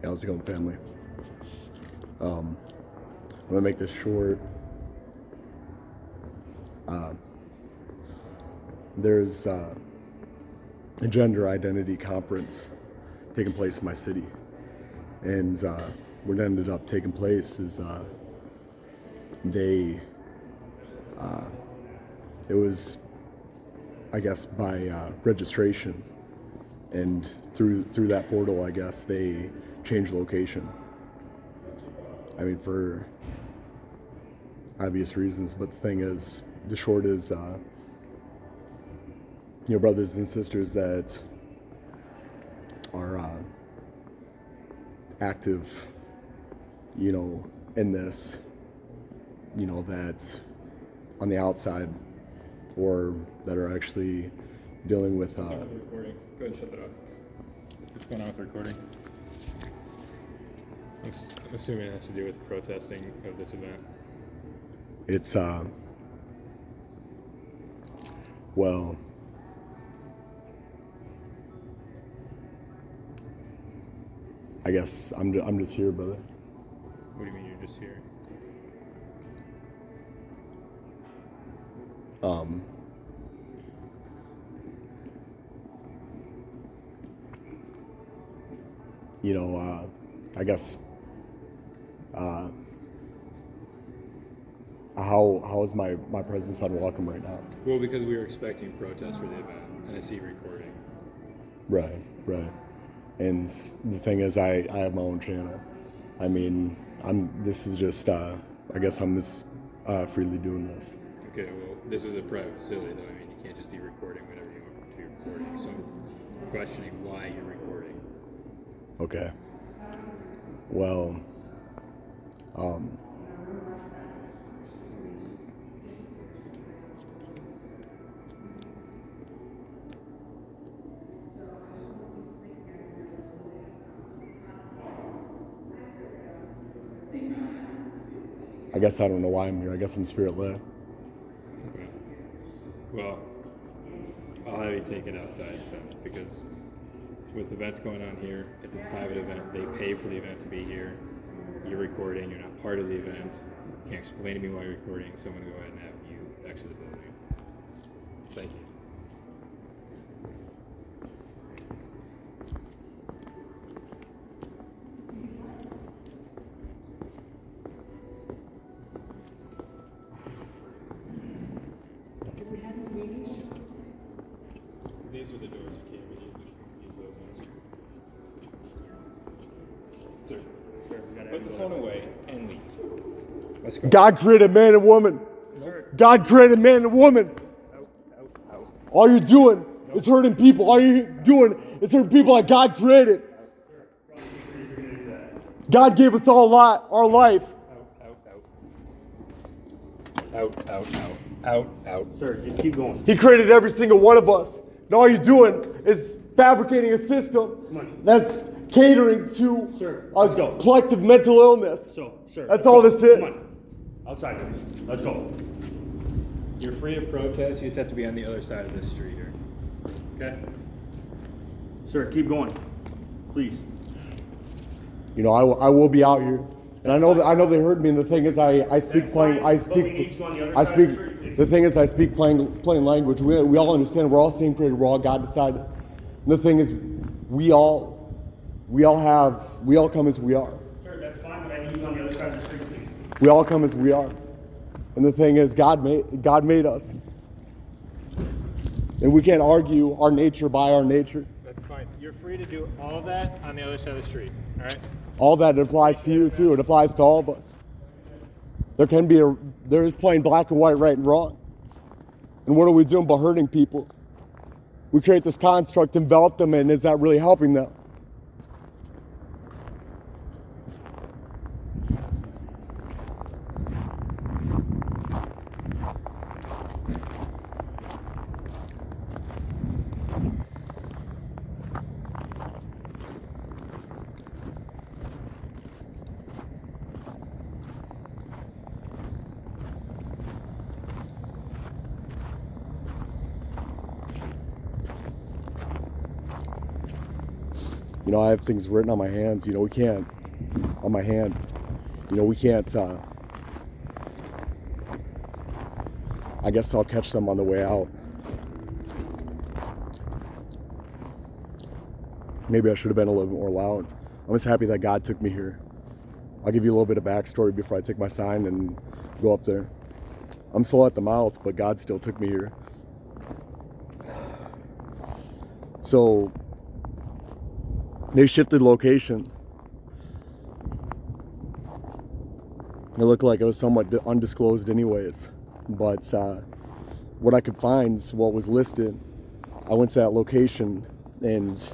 How's it going, family? I'm gonna make this short. There's a gender identity conference taking place in my city, and what ended up taking place is it was, I guess, by registration, and through that portal, I guess they changed location. I mean, for obvious reasons, but the thing is, the short is, brothers and sisters that are active, in this, that's on the outside, or that are actually dealing with. What's with the recording? Go ahead and shut that off. What's going on with the recording? I'm assuming it has to do with protesting of this event. It's well, I guess I'm just here, brother. What do you mean you're just here? I guess how is my presence unwelcome right now? Well, because we were expecting protests for the event, and I see recording. Right. And the thing is, I have my own channel. I mean, this is just, I guess I'm just freely doing this. Okay, well, this is a private facility, though. I mean, you can't just be recording whatever you want to be recording. So I'm questioning why you're recording. Okay. Well, I guess I don't know why I'm here. I guess I'm spirit-led. Okay. Well, I'll have you take it outside then, because with events going on here, it's a private event. They pay for the event to be here. You're recording. You're not part of the event. You can't explain to me why you're recording. So I'm going to go ahead and have you exit the building. Thank you. These are the doors you came in. Use those ones. Sir, we gotta put the phone away and leave. Let's go. God created man and woman. God created man and woman. Out. All you're doing is hurting people. All you're doing is hurting people that God created. God gave us all our life. Out. Sir, just keep going. He created every single one of us. And all you're doing is fabricating a system that's catering to Sir, let's go. collective mental illness. So, sir. That's all this is. Come on. Outside, please. Let's go. You're free of protest. You just have to be on the other side of this street here. Okay? Sir, keep going. Please. I will be out here. And I know they heard me, and the thing is, I speak plain. The thing is, I speak plain language. We all understand. We're all same created. We're all God decided. And the thing is, we all come as we are. Sir, that's fine, but I need you on the other side of the street, please. We all come as we are. And the thing is, God made us, and we can't argue our nature by our nature. That's fine. You're free to do all of that on the other side of the street. All right? All that applies to you too. It applies to all of us. There is plain black and white, right and wrong. And what are we doing but hurting people? We create this construct, envelop them, and is that really helping them? You know, I have things written on my hands. You know, we can't, on my hand, you know, we can't, I guess I'll catch them on the way out. Maybe I should have been a little bit more loud. I'm just happy that God took me here. I'll give you a little bit of backstory before I take my sign and go up there. I'm slow at the mouth, but God still took me here. So they shifted location. It looked like it was somewhat undisclosed anyways. But what I could find, what was listed, I went to that location, and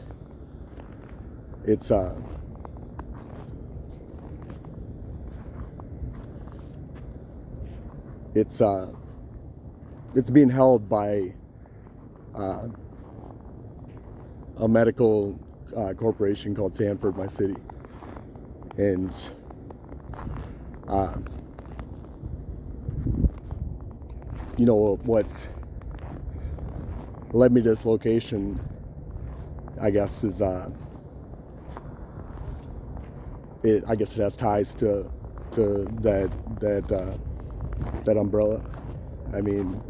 it's being held by a medical corporation called Sanford, my city, and you know what's led me to this location, I guess, is I guess it has ties to that umbrella. I mean,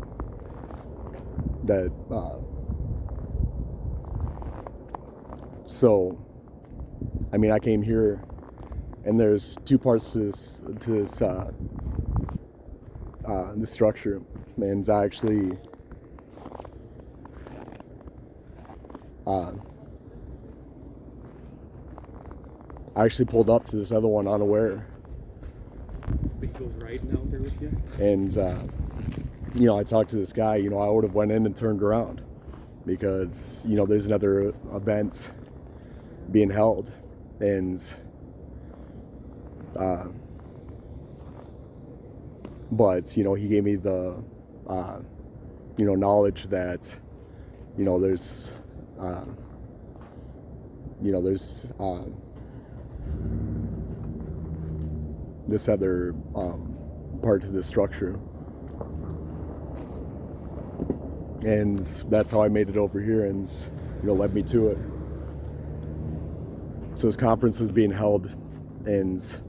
that so I mean, I came here, and there's two parts to this structure, and I actually pulled up to this other one unaware. It goes riding out there with you? And you know, I talked to this guy. You know, I would have went in and turned around because, you know, there's another event being held, and but you know, he gave me the you know, knowledge that, you know, there's this other part to this structure, and that's how I made it over here, and, you know, led me to it. So this conference was being held, and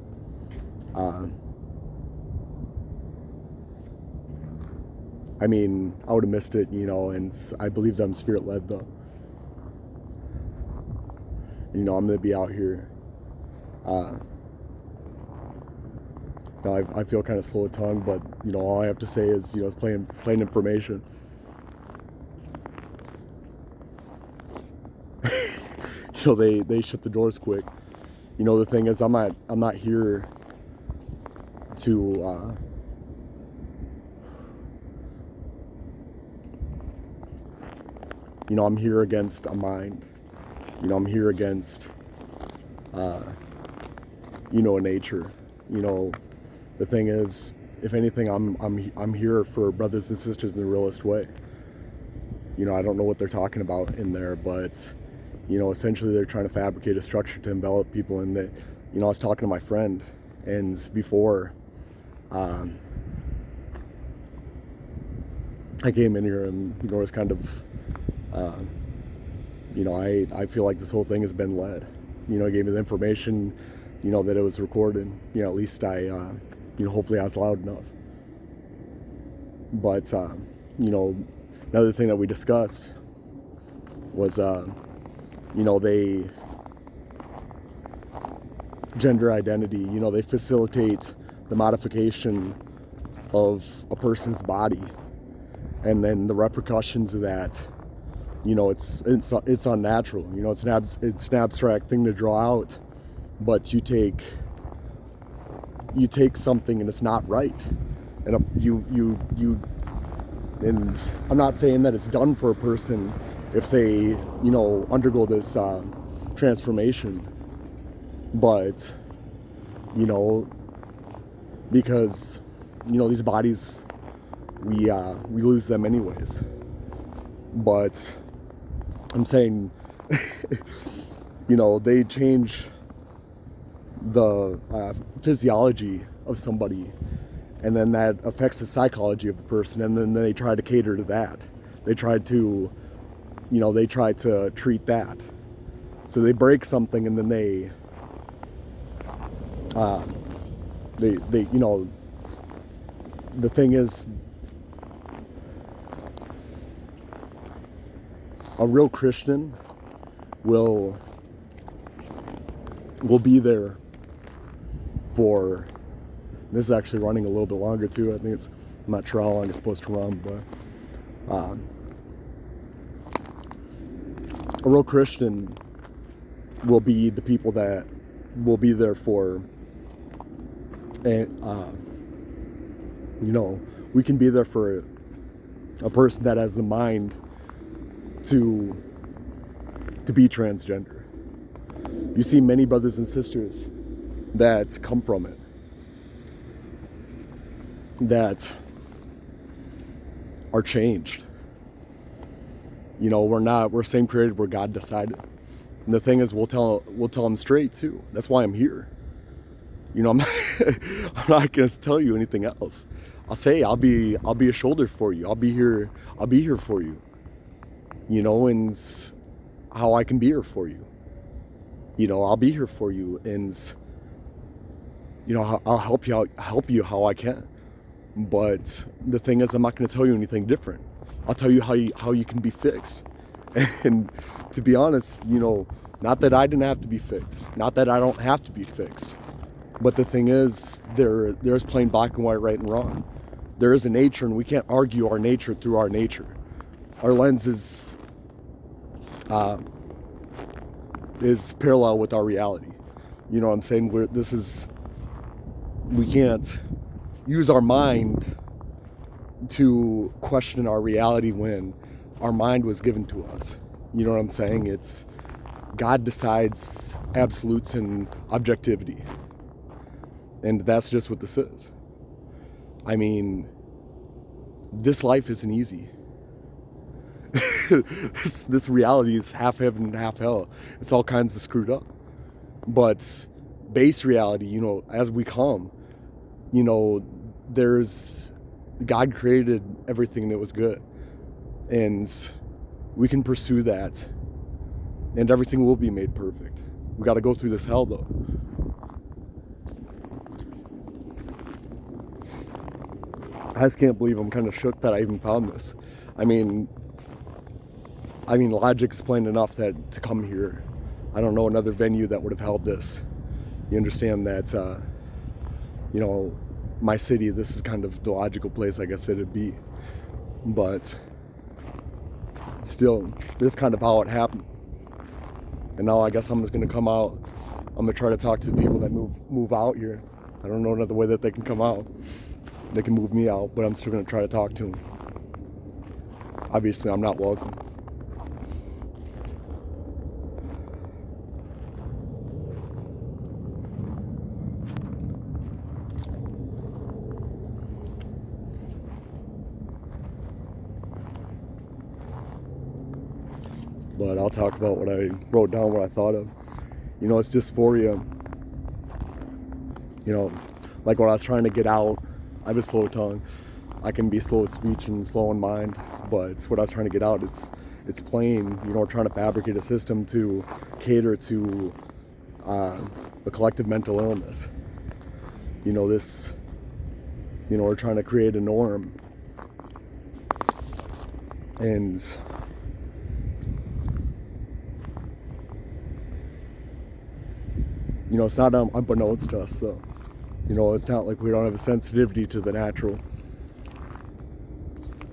I mean, I would have missed it, you know, and I believe I'm spirit led though. You know, I'm gonna be out here. Now I feel kind of slow of tongue, but, you know, all I have to say is, you know, it's plain information. You know, they shut the doors quick. You know, the thing is, I'm not here to you know, I'm here against a mind. You know, I'm here against you know, a nature. You know, the thing is, if anything, I'm here for brothers and sisters in the realest way. You know, I don't know what they're talking about in there, but, you know, essentially they're trying to fabricate a structure to envelop people in the, you know, I was talking to my friend, and before I came in here, and, you know, it was kind of you know, I feel like this whole thing has been led. You know, it gave me the information, you know, that it was recorded. You know, at least I you know, hopefully I was loud enough. But you know, another thing that we discussed was you know, they gender identity, you know, they facilitate the modification of a person's body, and then the repercussions of that, you know, it's unnatural. You know, it's an abstract thing to draw out, but you take something and it's not right, and and I'm not saying that it's done for a person if they, you know, undergo this transformation, but, you know, because, you know, these bodies, we lose them anyways. But I'm saying, you know, they change the physiology of somebody, and then that affects the psychology of the person, and then they try to cater to that. They try to, you know, treat that. So they break something and then they you know, the thing is, a real Christian will be there for, this is actually running a little bit longer too. I think it's, I'm not sure how long it's supposed to run, but a real Christian will be the people that will be there for, and you know, we can be there for a person that has the mind to be transgender. You see many brothers and sisters that come from it, that are changed. You know, we're same created where God decided. And the thing is, we'll tell them straight too. That's why I'm here. You know, I'm not gonna tell you anything else. I'll say I'll be a shoulder for you. I'll be here for you. You know, and how I can be here for you. You know, I'll be here for you, and you know, I'll help you how I can. But the thing is, I'm not going to tell you anything different. I'll tell you how you can be fixed. And to be honest, you know, not that I didn't have to be fixed, not that I don't have to be fixed, but the thing is, there's plain black and white, right and wrong. There is a nature, and we can't argue our nature through our nature. Our lens is parallel with our reality. You know what I'm saying? We can't use our mind to question our reality when our mind was given to us. You know what I'm saying? It's God decides absolutes and objectivity. And that's just what this is. I mean, this life isn't easy. This reality is half heaven and half hell. It's all kinds of screwed up. But base reality, you know, as we come, you know, God created everything that was good. And we can pursue that. And everything will be made perfect. We got to go through this hell, though. I just can't believe I'm kind of shook that I even found this. I mean, logic is plain enough that to come here, I don't know another venue that would have held this. You understand that, you know, my city, this is kind of the logical place, I guess it'd be. But still, this is kind of how it happened. And now I guess I'm just going to come out. I'm going to try to talk to the people that move out here. I don't know another way that they can come out. They can move me out, but I'm still going to try to talk to them. Obviously, I'm not welcome. But I'll talk about what I wrote down, what I thought of. You know, it's dysphoria. You know, like what I was trying to get out. I have a slow tongue. I can be slow of speech and slow in mind, but it's what I was trying to get out. It's plain, you know, we're trying to fabricate a system to cater to the collective mental illness. You know, we're trying to create a norm. And you know, it's not unbeknownst to us, though. You know, it's not like we don't have a sensitivity to the natural.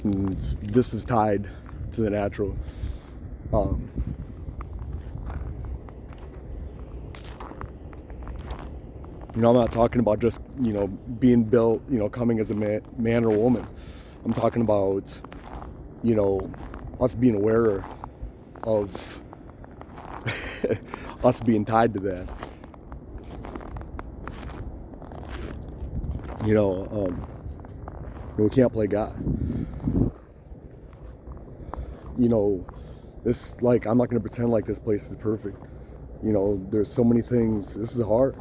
And this is tied to the natural. You know, I'm not talking about just, you know, being built, you know, coming as a man or woman. I'm talking about, you know, us being aware of us being tied to that. You know, we can't play God. You know, this, like, I'm not going to pretend like this place is perfect. You know, there's so many things. This is hard.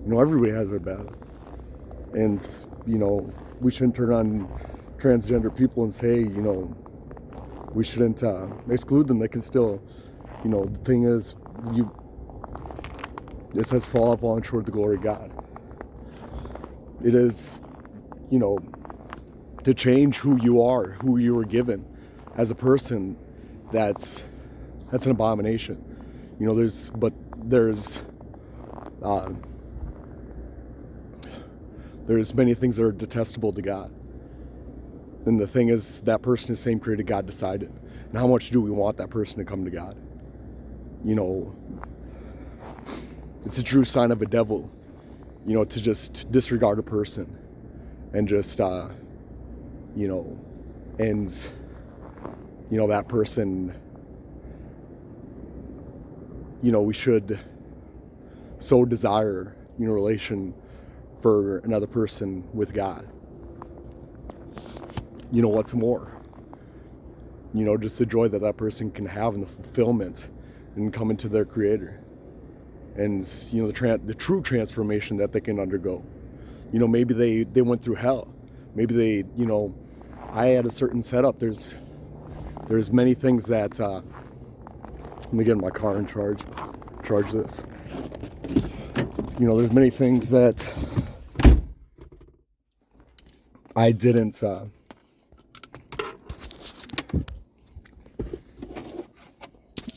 You know, everybody has their battle. And, you know, we shouldn't turn on transgender people and say, you know, we shouldn't exclude them. They can still, you know, the thing is, it says fall short of the glory of God. It is, to change who you are, who you were given as a person. That's an abomination. There's many things that are detestable to God. And the thing is, that person is the same created God decided. And how much do we want that person to come to God? It's a true sign of a devil, to just disregard a person and just, and, that person, we should so desire, relation for another person with God. What's more? Just the joy that person can have and the fulfillment and come into their Creator. And, the true transformation that they can undergo. Maybe they went through hell. Maybe I had a certain setup. There's many things that, let me get in my car and charge this. There's many things that I didn't